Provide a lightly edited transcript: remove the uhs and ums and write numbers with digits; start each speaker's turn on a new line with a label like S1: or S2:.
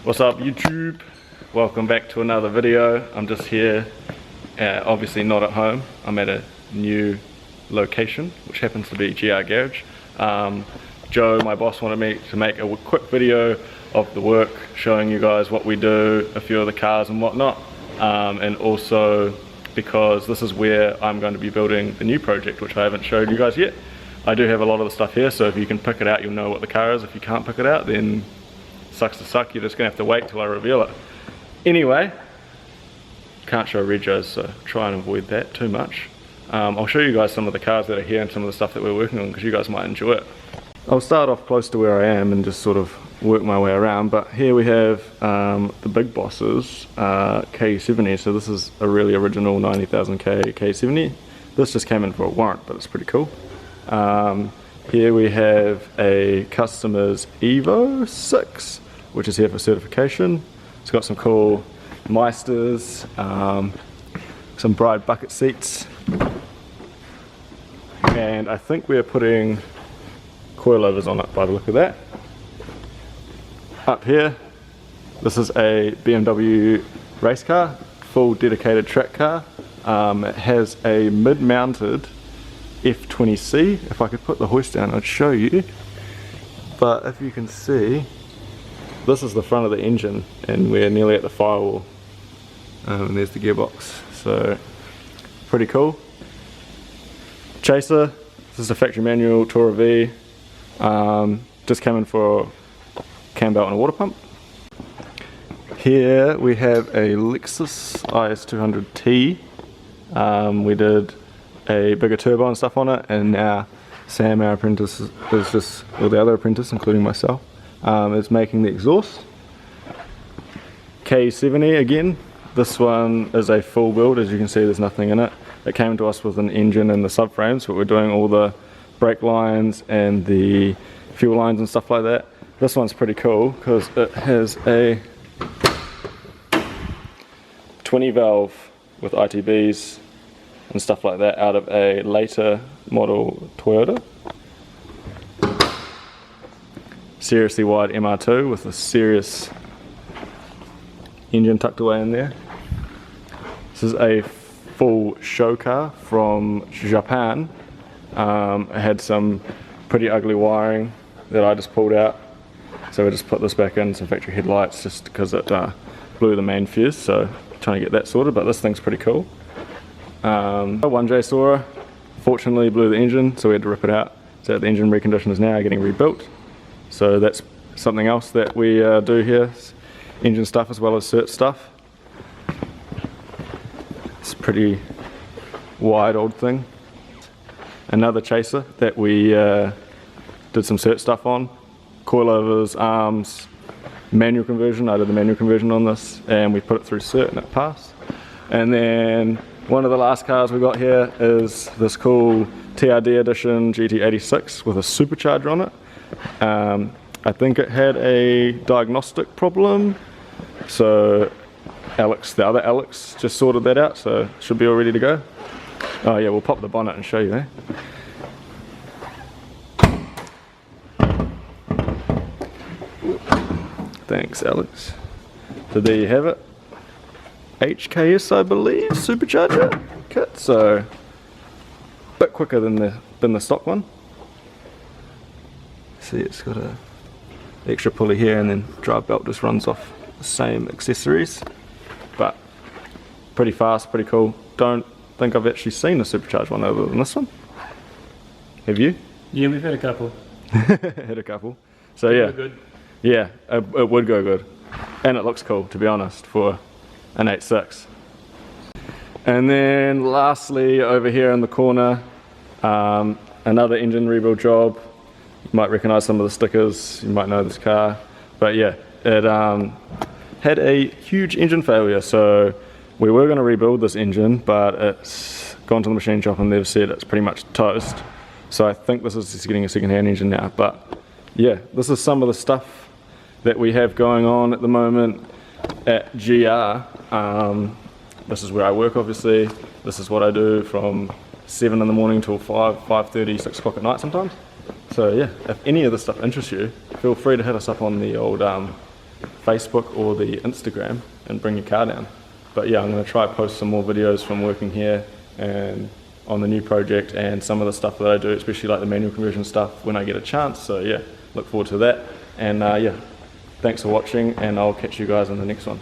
S1: What's up YouTube? Welcome back to another video. I'm just here, obviously not at home. I'm at a new location, which happens to be GR Garage. Joe, my boss, wanted me to make a quick video of the work, showing you guys what we do, a few of the cars and whatnot, and also because this is where I'm going to be building the new project, which I haven't showed you guys yet. I do have a lot of the stuff here, so if you can pick it out, you'll know what the car is. If you can't pick it out, then sucks to suck, you're just gonna have to wait till I reveal it. Anyway, can't show regos, so try and avoid that too much. I'll show you guys some of the cars that are here and some of the stuff that we're working on, because you guys might enjoy it. I'll start off close to where I am and just sort of work my way around, but here we have the big bosses, K70, so this is a really original 90,000K K70. This just came in for a warrant, but it's pretty cool. Here we have a customer's Evo 6, which is here for certification. It's got some cool Meisters, some bride bucket seats, and I think we're putting coilovers on it by the look of that. Up here, this is a BMW race car, full dedicated track car. It has a mid-mounted F20C. If I could put the hoist down, I'd show you. But if you can see, this is the front of the engine, and we're nearly at the firewall. And there's the gearbox. So, pretty cool. Chaser. This is a factory manual Tourer V. Just came in for cam belt and a water pump. Here we have a Lexus IS200T. We did a bigger turbo and stuff on it, and now Sam, our apprentice, is just, or the other apprentice, including myself, is making the exhaust. K70 again. This one is a full build. As you can see, there's nothing in it. It came to us with an engine and the subframes, but we're doing all the brake lines and the fuel lines and stuff like that. This one's pretty cool because it has a 20 valve with ITBs and stuff like that out of a later model Toyota. Seriously wide MR2 with a serious engine tucked away in there. This is a full show car from Japan. It had some pretty ugly wiring that I just pulled out, so we just put this back in, some factory headlights, just because it blew the main fuse, so trying to get that sorted, but this thing's pretty cool. 1J Sora fortunately blew the engine, so we had to rip it out. So the engine recondition is now getting rebuilt. So that's something else that we do here, engine stuff as well as cert stuff. It's a pretty wide old thing. Another Chaser that we did some cert stuff on. Coilovers, arms, manual conversion. I did the manual conversion on this, and we put it through cert and it passed. And then one of the last cars we got here is this cool TRD edition GT86 with a supercharger on it. I think it had a diagnostic problem, so Alex, the other Alex, just sorted that out, so it should be all ready to go. Oh yeah, we'll pop the bonnet and show you, eh? Thanks, Alex. So there you have it. HKS, I believe, supercharger kit, so a bit quicker than the stock one. See, it's got a extra pulley here, and then drive belt just runs off the same accessories, but pretty fast, pretty cool. Don't think I've actually seen a supercharged one other than this one. Have you?
S2: Yeah, we've had a couple.
S1: Had a couple. So yeah,
S2: good.
S1: Yeah, it would go good, and it looks cool, to be honest, for an 8.6. And then lastly, over here in the corner, another engine rebuild job. You might recognize some of the stickers, you might know this car, but yeah, it had a huge engine failure, so we were going to rebuild this engine, but it's gone to the machine shop and they've said it's pretty much toast. So I think this is just getting a second-hand engine now, but yeah, this is some of the stuff that we have going on at the moment at GR. This is where I work, obviously. This is what I do from 7 in the morning till 5:30, 6 o'clock at night sometimes. So yeah, if any of this stuff interests you, feel free to hit us up on the old Facebook or the Instagram and bring your car down. But yeah, I'm going to try post some more videos from working here and on the new project and some of the stuff that I do, especially like the manual conversion stuff, when I get a chance. So yeah, look forward to that. And yeah, thanks for watching, and I'll catch you guys in the next one.